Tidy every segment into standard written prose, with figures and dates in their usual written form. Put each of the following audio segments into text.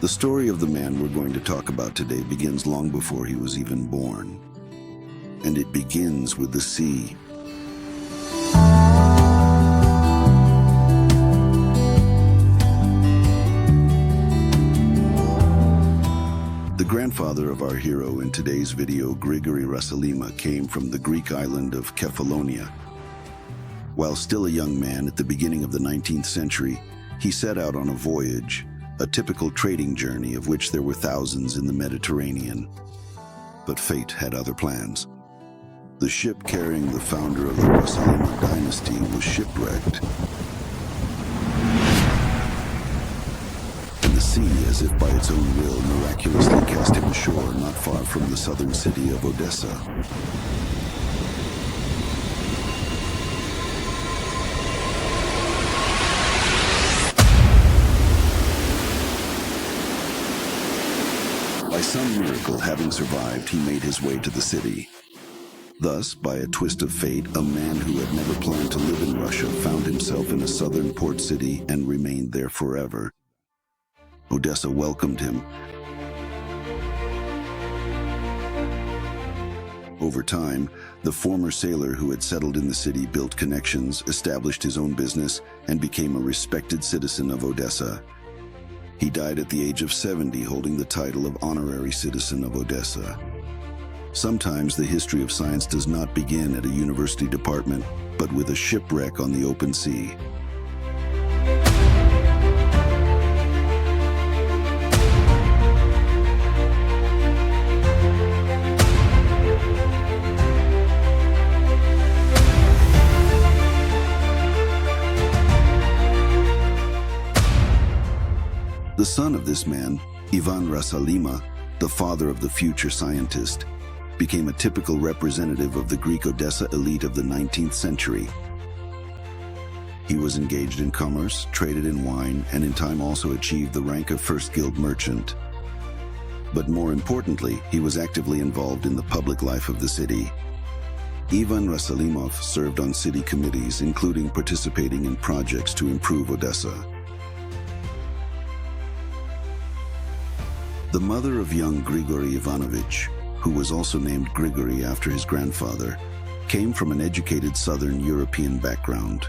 The story of the man we're going to talk about today begins long before he was even born. And it begins with the sea. The grandfather of our hero in today's video, Grigory Rasalima, came from the Greek island of Kefalonia. While still a young man at the beginning of the 19th century, he set out on a voyage, a typical trading journey of which there were thousands in the Mediterranean. But fate had other plans. The ship carrying the founder of the Rasalima dynasty was shipwrecked. And the sea, as if by its own will, miraculously cast him ashore not far from the southern city of Odessa. By some miracle, having survived, he made his way to the city. Thus, by a twist of fate, a man who had never planned to live in Russia found himself in a southern port city and remained there forever. Odessa welcomed him. Over time, the former sailor who had settled in the city built connections, established his own business, and became a respected citizen of Odessa. He died at the age of 70, holding the title of honorary citizen of Odessa. Sometimes the history of science does not begin at a university department, but with a shipwreck on the open sea. The son of this man, Ivan Rasalima, the father of the future scientist, became a typical representative of the Greek Odessa elite of the 19th century. He was engaged in commerce, traded in wine, and in time also achieved the rank of first guild merchant. But more importantly, he was actively involved in the public life of the city. Ivan Rasalimov served on city committees, including participating in projects to improve Odessa. The mother of young Grigory Ivanovich, who was also named Grigory after his grandfather, came from an educated Southern European background.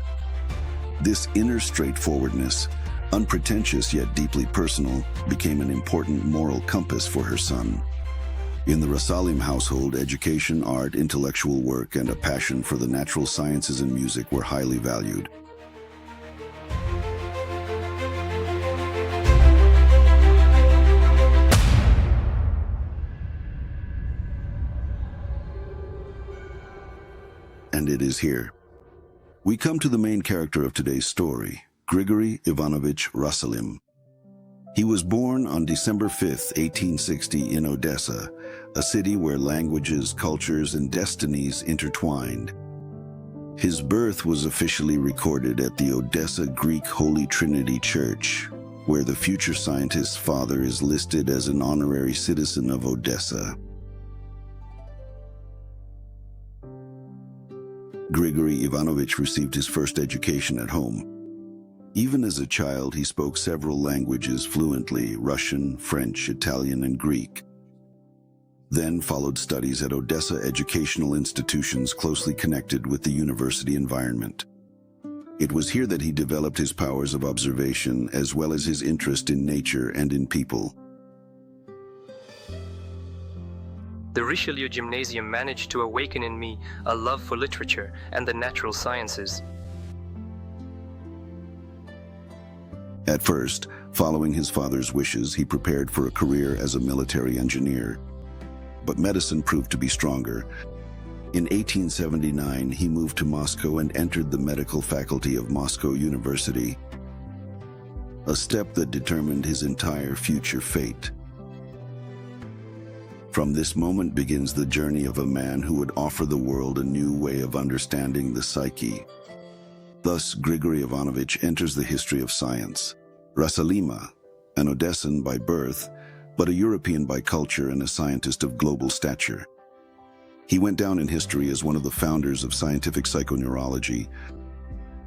This inner straightforwardness, unpretentious yet deeply personal, became an important moral compass for her son. In the Rasalim household, education, art, intellectual work, and a passion for the natural sciences and music were highly valued. And it is here we come to the main character of today's story, Grigory Ivanovich Rasalim. He was born on December 5th, 1860 in Odessa, a city where languages, cultures, and destinies intertwined. His birth was officially recorded at the Odessa Greek Holy Trinity Church, where the future scientist's father is listed as an honorary citizen of Odessa. Grigory Ivanovich received his first education at home. Even as a child, he spoke several languages fluently: Russian, French, Italian, and Greek. Then followed studies at Odessa educational institutions closely connected with the university environment. It was here that he developed his powers of observation as well as his interest in nature and in people. The Richelieu Gymnasium managed to awaken in me a love for literature and the natural sciences. At first, following his father's wishes, he prepared for a career as a military engineer. But medicine proved to be stronger. In 1879, he moved to Moscow and entered the medical faculty of Moscow University, a step that determined his entire future fate. From this moment begins the journey of a man who would offer the world a new way of understanding the psyche. Thus, Grigory Ivanovich enters the history of science. Rasalima, an Odessan by birth, but a European by culture and a scientist of global stature. He went down in history as one of the founders of scientific psychoneurology,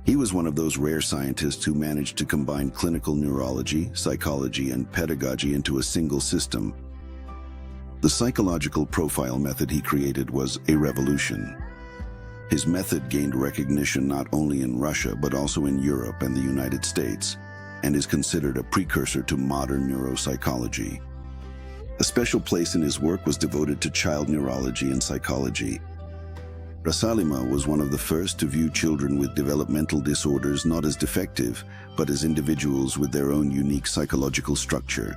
He was one of those rare scientists who managed to combine clinical neurology, psychology, and pedagogy into a single system. The psychological profile method he created was a revolution. His method gained recognition not only in Russia but also in Europe and the United States, and is considered a precursor to modern neuropsychology. A special place in his work was devoted to child neurology and psychology. Rasalima was one of the first to view children with developmental disorders not as defective, but as individuals with their own unique psychological structure.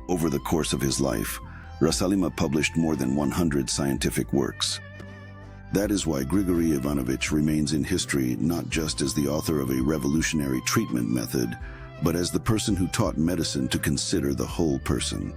Over the course of his life, Rasalima published more than 100 scientific works. That is why Grigory Ivanovich remains in history not just as the author of a revolutionary treatment method, but as the person who taught medicine to consider the whole person.